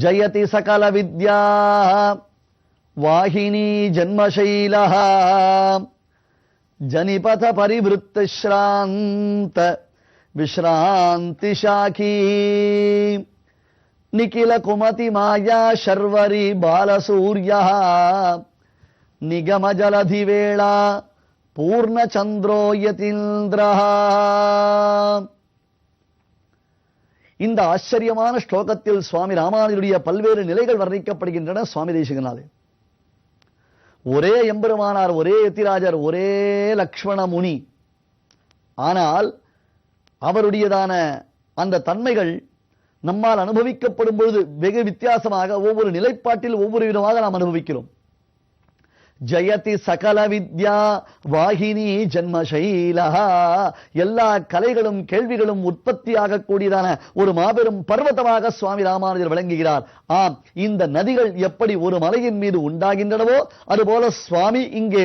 ஜயதி சகல வித்யா வாஹினி ஜன்மசைலஹ ஜனிபத பரிவிருத்த ஸ்ராந்த விஸ்ராந்தி சாகி நிகில குமதி மாயா சர்வரி பாலசூர்யா நிகம ஜலதி வேளா பூர்ண சந்திரோ யதீந்திரஹ. இந்த ஆச்சரியமான ஸ்லோகத்தில் சுவாமி ராமானுஜருடைய பல்வேறு நிலைகள் வர்ணிக்கப்படுகின்றன. சுவாமி தேசிகனாலே ஒரே எம்பெருமானார், ஒரே யதிராஜர், ஒரே லக்ஷ்மண முனி. ஆனால் அவருடையதான அந்த தன்மைகள் நம்மால் அனுபவிக்கப்படும் பொழுது வெகு வித்தியாசமாக ஒவ்வொரு நிலைப்பாட்டில் ஒவ்வொரு விதமாக நாம் அனுபவிக்கிறோம். ஜயதி சகல வித்யா வாகினி ஜன்மசைலஹ. எல்லா கலைகளும் கேள்விகளும் உற்பத்தியாக கூடியதான ஒரு மாபெரும் பர்வதமாக சுவாமி ராமானுஜர் விளங்குகிறார். ஆம், இந்த நதிகள் எப்படி ஒரு மலையின் மீது உண்டாகின்றனவோ அதுபோல சுவாமி இங்கே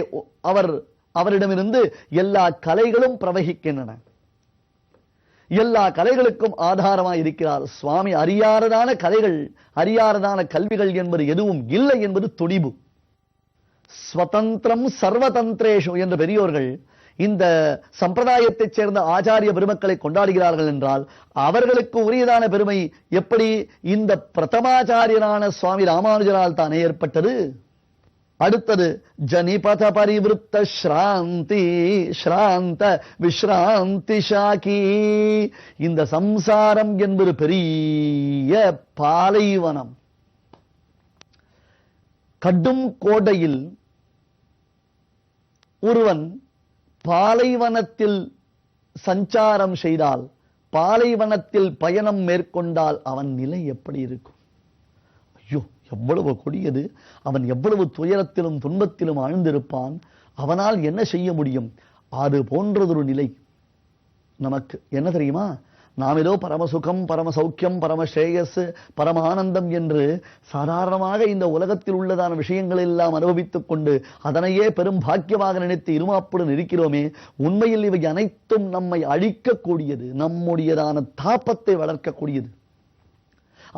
அவரிடமிருந்து எல்லா கலைகளும் பிரவகிக்கின்றன. எல்லா கலைகளுக்கும் ஆதாரமாக இருக்கிறார் சுவாமி. அறியாததான கலைகள், அறியாததான கல்விகள் என்பது எதுவும் இல்லை என்பது துணிவு. ஸ்வதந்திரம் சர்வதந்திரேஷு என்று பெரியோர்கள் இந்த சம்பிரதாயத்தைச் சேர்ந்த ஆச்சாரிய பெருமக்களை கொண்டாடுகிறார்கள் என்றால் அவர்களுக்கு உரியதான பெருமை எப்படி இந்த பிரதமாச்சாரியரான சுவாமி ராமானுஜரால் தானே ஏற்பட்டது. அடுத்தது ஜனிபத பரிவிருத்த ஸ்ராந்தி ஸ்ராந்த விஸ்ராந்தி சாகி. இந்த சம்சாரம் என்பது பெரிய பாலைவனம். கடும் கோடையில் ஒருவன் பாலைவனத்தில் சஞ்சாரம் செய்தால், பாலைவனத்தில் பயணம் மேற்கொண்டால் அவன் நிலை எப்படி இருக்கும்? ஐயோ, எவ்வளவு கொடியது! அவன் எவ்வளவு துயரத்திலும் துன்பத்திலும் ஆழ்ந்திருப்பான். அவனால் என்ன செய்ய முடியும்? அது போன்றதொரு நிலை நமக்கு என்ன தெரியுமா? நாம் ஏதோ பரமசுகம், பரம சௌக்கியம், பரம ஸ்ரேயஸ், பரம ஆனந்தம் என்று சாதாரணமாக இந்த உலகத்தில் உள்ளதான விஷயங்களை எல்லாம் அனுபவித்துக் கொண்டு அதனையே பெரும் பாக்கியமாக நினைத்து இருமாப்புடன் இருக்கிறோமே. உண்மையில் இவை அனைத்தும் நம்மை அழிக்கக்கூடியது, நம்முடையதான தாபத்தை வளர்க்கக்கூடியது.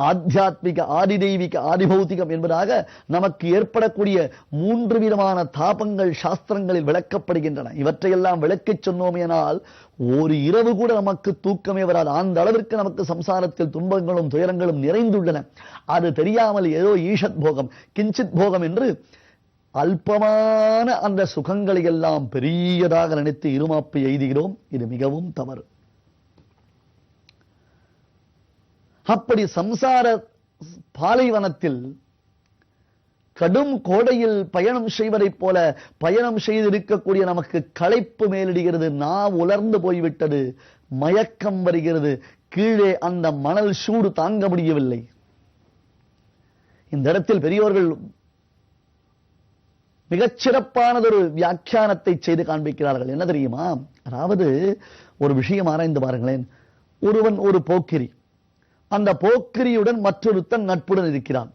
ஆத்தியாத்மிக, ஆதிதெய்வீக, ஆதிபௌத்திகம் என்பதாக நமக்கு ஏற்படக்கூடிய 3 விதமான தாபங்கள் சாஸ்திரங்களில் விளக்கப்படுகின்றன. இவற்றையெல்லாம் விளக்கிச் சொன்னோமேனால் ஒரு இரவு கூட நமக்கு தூக்கமே வராது. அந்த அளவிற்கு நமக்கு சம்சாரத்தில் துன்பங்களும் துயரங்களும் நிறைந்துள்ளன. அது தெரியாமல் ஏதோ ஈஷத் போகம், கிஞ்சித் போகம் என்று அல்பமான அந்த சுகங்களை எல்லாம் பெரியதாக நினைத்து இருமாப்பு எய்துகிறோம். இது மிகவும் தவறு. அப்படி சம்சார பாலைவனத்தில் கடும் கோடையில் பயணம் செய்வதைப் போல பயணம் செய்திருக்கக்கூடிய நமக்கு களைப்பு மேலிடுகிறது. நாம் உலர்ந்து போய்விட்டது, மயக்கம் வருகிறது, கீழே அந்த மணல் சூடு தாங்க முடியவில்லை. இந்த இடத்தில் பெரியோர்கள் மிகச்சிறப்பானதொரு வியாக்கியானத்தை செய்து காண்பிக்கிறார்கள். என்ன தெரியுமா? அதாவது ஒரு விஷயம் ஆராய்ந்து பாருங்களேன். ஒருவன் ஒரு போக்கிரி, அந்த போக்கிரியுடன் மற்றொருத்தன் நட்புடன் இருக்கிறான்.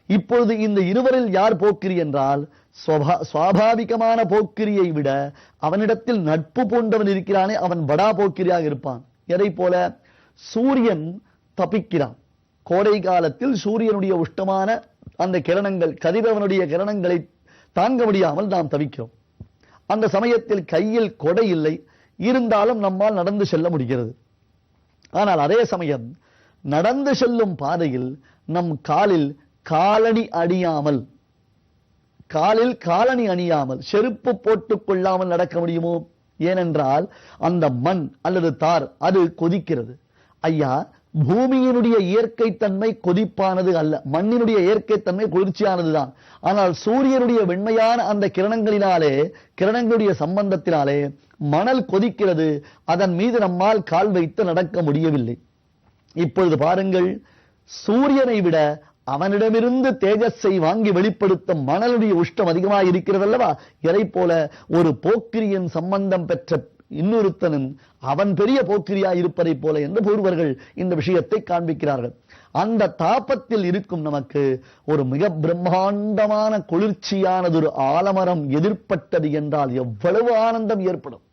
இப்பொழுது இந்த இருவரில் யார் போக்கிரி என்றால் சுவாபாவிகமான போக்கிரியை விட அவனிடத்தில் நட்பு பூண்டவன் இருக்கிறானே அவன் படா போக்கிரியாக இருப்பான். எதை போல? சூரியன் தப்பிக்கிறான். கோடை காலத்தில் சூரியனுடைய உஷ்டமான அந்த கிரணங்கள், கதிரவனுடைய கிரணங்களை தாங்க முடியாமல் நாம் தவிக்கிறோம். அந்த சமயத்தில் கையில் கொடை இல்லை, இருந்தாலும் நம்மால் நடந்து செல்ல முடிகிறது. ஆனால் அதே சமயம் நடந்து செல்லும் பாதையில் நம் காலில் காலணி அணியாமல், காலில் காலணி அணியாமல், செருப்பு போட்டுக் கொள்ளாமல் நடக்க முடியுமோ? ஏனென்றால் அந்த மண் அல்லது தார் அது கொதிக்கிறது. ஐயா, பூமியினுடைய இயற்கை தன்மை கொதிப்பானது அல்ல, மண்ணினுடைய இயற்கை தன்மை குளிர்ச்சியானதுதான். ஆனால் சூரியனுடைய வெண்மையான அந்த கிரணங்களினாலே, கிரணங்களுடைய சம்பந்தத்தினாலே மணல் கொதிக்கிறது. அதன் மீது நம்மால் கால் வைத்து நடக்க முடியவில்லை. இப்பொழுது பாருங்கள், சூரியனை விட அவனிடமிருந்து தேஜஸை வாங்கி வெளிப்படுத்தும் மணலுடைய உஷ்டம் அதிகமாக இருக்கிறது அல்லவா? எதை போல ஒரு போக்கிரியின் சம்பந்தம் பெற்ற இன்னொருத்தனும் அவன் பெரிய போக்கிரியா இருப்பதை போல என்று பூர்வர்கள் இந்த விஷயத்தை காண்பிக்கிறார்கள். அந்த தாபத்தில் இருக்கும் நமக்கு ஒரு மிக பிரம்மாண்டமான குளிர்ச்சியானதொரு ஆலமரம் எதிர்ப்பட்டது என்றால் எவ்வளவு ஆனந்தம் ஏற்படும்!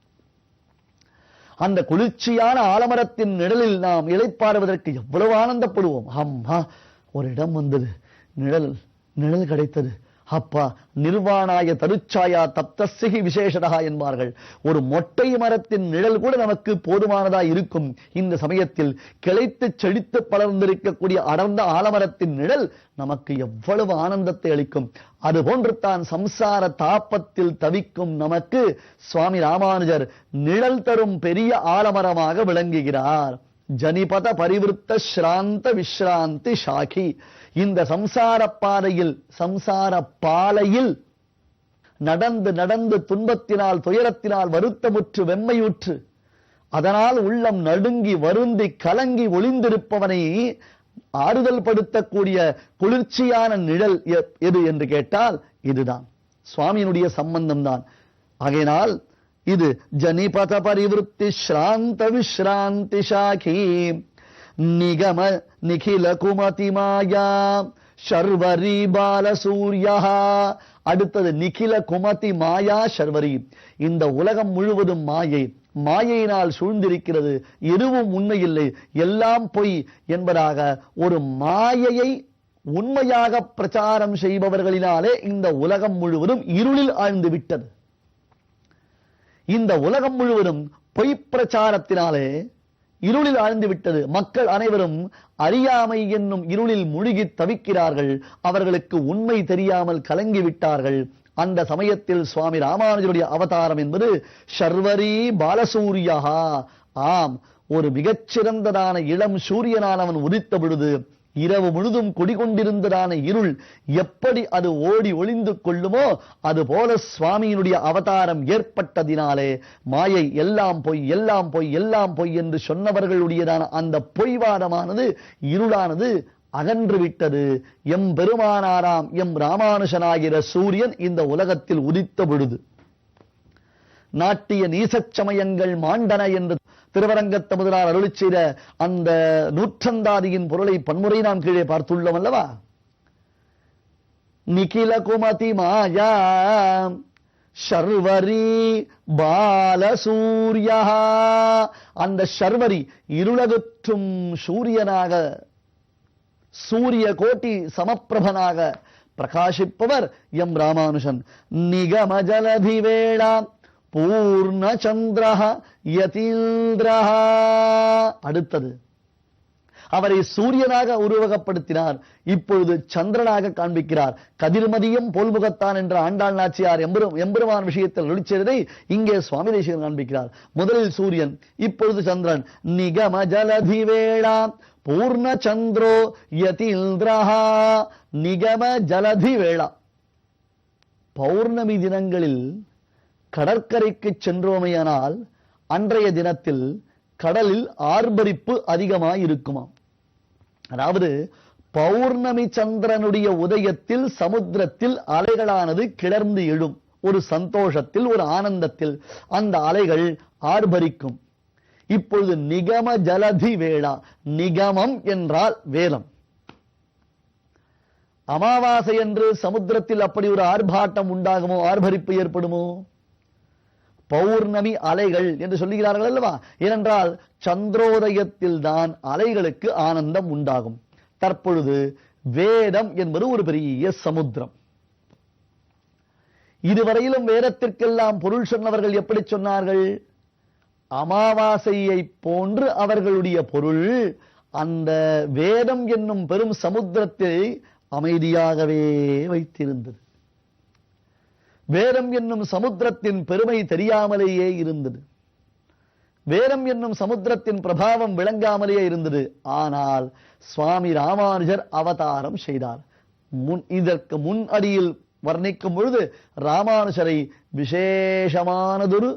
அந்த குளிர்ச்சியான ஆலமரத்தின் நிழலில் நாம் இளைப்பாறுவதற்கு எவ்வளவு ஆனந்தப்படுவோம்! அம்மா, ஒரு இடம் வந்தது, நிழல் நிழல் கிடைத்தது. அப்பா, நிர்வாணாய தருச்சாயா தப்தஸ்ஸி விசேஷதா என்பார்கள். ஒரு மொட்டை மரத்தின் நிழல் கூட நமக்கு போதுமானதா இருக்கும். இந்த சமயத்தில் கிளைத்து செழித்து படர்ந்திருக்கக்கூடிய அடர்ந்த ஆலமரத்தின் நிழல் நமக்கு எவ்வளவு ஆனந்தத்தை அளிக்கும். அதுபோன்று தான் சம்சார தாப்பத்தில் தவிக்கும் நமக்கு சுவாமி ராமானுஜர் நிழல் தரும் பெரிய ஆலமரமாக விளங்குகிறார். ஜனிபத பரிவிருத்த ஸ்ராந்த விஸ்ராந்தி ஷாகி. இந்த சம்சார பாதையில், சம்சார பாலையில் நடந்து நடந்து துன்பத்தினால் துயரத்தினால் வருத்தமுற்று வெம்மையுற்று அதனால் உள்ளம் நடுங்கி வருந்தி கலங்கி ஒளிந்திருப்பவனை ஆறுதல் படுத்தக்கூடிய குளிர்ச்சியான நிழல் எது என்று கேட்டால் இதுதான், சுவாமியினுடைய சம்பந்தம் தான். ஆகையினால் இது ஜனிபத பரிவிருத்தி ஸ்ராந்த விஸ்ராந்தி ஷாகி நிகம நிகில குமதி மாயா ஷர்வரி பாலசூர்யா. அடுத்தது நிகில குமதி மாயா ஷர்வரி. இந்த உலகம் முழுவதும் மாயை, மாயையினால் சூழ்ந்திருக்கிறது, எதுவும் உண்மையில்லை, எல்லாம் பொய் என்பதாக ஒரு மாயையை உண்மையாக பிரச்சாரம் செய்பவர்களினாலே இந்த உலகம் முழுவதும் இருளில் ஆழ்ந்து விட்டது. இந்த உலகம் முழுவதும் பொய் பிரச்சாரத்தினாலே இருளில் ஆழ்ந்து விட்டது. மக்கள் அனைவரும் அறியாமை என்னும் இருளில் முழுகி தவிக்கிறார்கள். அவர்களுக்கு உண்மை தெரியாமல் கலங்கி விட்டார்கள். அந்த சமயத்தில் சுவாமி ராமானுஜருடைய அவதாரம் என்பது ஷர்வரி பாலசூரியா. ஆம், ஒரு மிகச்சிறந்ததான இளம் சூரியனானவன் உதித்த பொழுது இரவு முழுதும் குடிகொண்டிருந்ததான இருள் எப்படி அது ஓடி ஒளிந்து கொள்ளுமோ அதுபோல சுவாமியினுடைய அவதாரம் ஏற்பட்டதினாலே மாயை எல்லாம் பொய், எல்லாம் பொய், எல்லாம் பொய் என்று சொன்னவர்களுடையதான அந்த பொய்வாதமானது, இருளானது அகன்று விட்டது. எம் பெருமானாராம் எம் ராமானுஷனாகிற சூரியன் இந்த உலகத்தில் உதித்த பொழுது நாட்டிய நீசச் சமயங்கள் மாண்டன என்று திருவரங்கத்த முதலார் அருளி செய்த அந்த நூற்றந்தாதியின் பொருளை பன்முறை நாம் கீழே பார்த்துள்ளோம் அல்லவா? நிகில குமதி மாயா ஷர்வரி பாலசூர்யா. அந்த ஷர்வரி இருளகற்றும் சூரியனாக, சூரிய கோட்டி சமப்பிரபனாக பிரகாசிப்பவர் எம் ராமானுஷன். நிகம ஜலதி வேளா பூர்ண சந்திரஹ யதீந்திரஹ. அடுத்தது அவரை சூரியனாக உருவகப்படுத்தினார். இப்பொழுது சந்திரனாக காண்பிக்கிறார். கதிர்மதியம் போல்முகத்தான் என்ற ஆண்டாள் நாச்சியார் எம்பெருமான் விஷயத்தில் ஒளிச்சதை இங்கே சுவாமி தேசிகன் காண்பிக்கிறார். முதலில் சூரியன், இப்பொழுது சந்திரன். நிகம ஜலதி வேளா பூர்ண சந்திரோ யதீந்திரஹ. நிகம ஜலதி வேளா. பௌர்ணமி தினங்களில் கடற்கரைக்கு சென்றோமையானால் அன்றைய தினத்தில் கடலில் ஆர்ப்பரிப்பு அதிகமாயிருக்குமாம். அதாவது பௌர்ணமி சந்திரனுடைய உதயத்தில் சமுத்திரத்தில் அலைகளானது கிளர்ந்து எழும். ஒரு சந்தோஷத்தில், ஒரு ஆனந்தத்தில் அந்த அலைகள் ஆர்ப்பரிக்கும். இப்பொழுது நிகம ஜலதி வேளா. நிகமம் என்றால் வேலம். அமாவாசை என்று சமுத்திரத்தில் அப்படி ஒரு ஆர்ப்பாட்டம் உண்டாகுமோ, ஆர்ப்பரிப்பு ஏற்படுமோ? பௌர்ணமி அலைகள் என்று சொல்லுகிறார்கள் அல்லவா? ஏனென்றால் சந்திரோதயத்தில் தான் அலைகளுக்கு ஆனந்தம் உண்டாகும். தற்பொழுது வேதம் என்பது ஒரு பெரிய சமுத்திரம். இதுவரையிலும் வேதத்திற்கெல்லாம் பொருள் சொன்னவர்கள் எப்படி சொன்னார்கள்? அமாவாசையை போன்று அவர்களுடைய பொருள் அந்த வேதம் என்னும் பெரும் சமுத்திரத்தை அமைதியாகவே வைத்திருந்தது. வேதம் என்னும் சமுத்திரத்தின் பெருமை தெரியாமலேயே இருந்தது. வேதம் என்னும் சமுத்திரத்தின் பிரபாவம் விளங்காமலேயே இருந்தது. ஆனால் சுவாமி ராமானுஜர் அவதாரம் செய்தார். இதற்கு முன் அடியில் வர்ணிக்கும் பொழுது ராமானுஜரை விசேஷமானதொரு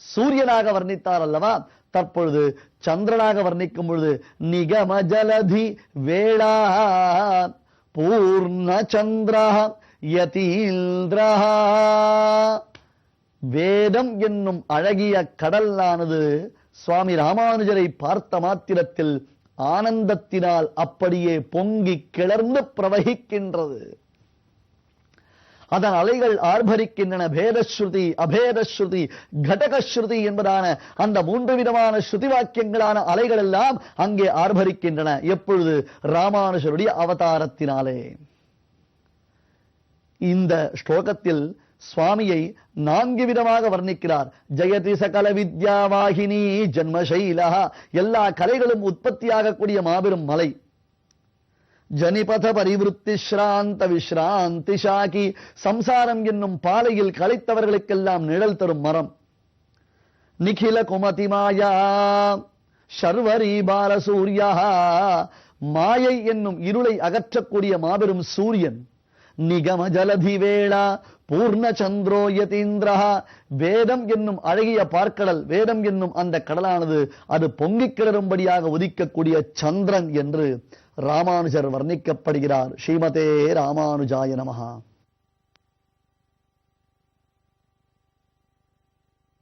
சூரியனாக வர்ணித்தார் அல்லவா? தற்பொழுது சந்திரனாக வர்ணிக்கும் பொழுது நிகம ஜலதி வேளா பூர்ண சந்திரா யதீந்திரஹ. வேதம் என்னும் அழகிய கடலானது சுவாமி ராமானுஜரை பார்த்த மாத்திரத்தில் ஆனந்தத்தினால் அப்படியே பொங்கி கிளர்ந்து பிரவகிக்கின்றது. அதன் அலைகள் ஆர்ப்பரிக்கின்றன. பேதஸ்ருதி, அபேதஸ்ருதி, கடகஸ்ருதி என்பதான அந்த 3 விதமான ஸ்ருதி வாக்கியங்களான அலைகள் எல்லாம் அங்கே ஆர்ப்பரிக்கின்றன. எப்பொழுது? ராமானுஜருடைய அவதாரத்தினாலே. இந்த ஸ்லோகத்தில் சுவாமியை 4 விதமாக வர்ணிக்கிறார். ஜெயதி சகல வித்யாவாகினி ஜன்மசைலா, எல்லா கலைகளும் உற்பத்தியாகக்கூடிய மாபெரும் மலை. ஜனிபத பரிவிருத்தி ஸ்ராந்த விஸ்ராந்தி ஷாகி, சம்சாரம் என்னும் பாலையில் களைத்தவர்களுக்கெல்லாம் நிழல் தரும் மரம். நிகில குமதி மாயா சர்வரி பாலசூர்யா, மாயை என்னும் இருளை அகற்றக்கூடிய மாபெரும் சூரியன். நிகம ஜலதி வேளா பூர்ண சந்திரோ யதீந்திரா, வேதம் என்னும் அழகிய பார்க்கடல், வேதம் என்னும் அந்த கடலானது அது பொங்கிக் கிளறும்படியாக உதிக்கக்கூடிய சந்திரன் என்று ராமானுஜர் வர்ணிக்கப்படுகிறார். ஸ்ரீமதே ராமானுஜாய நமஹா.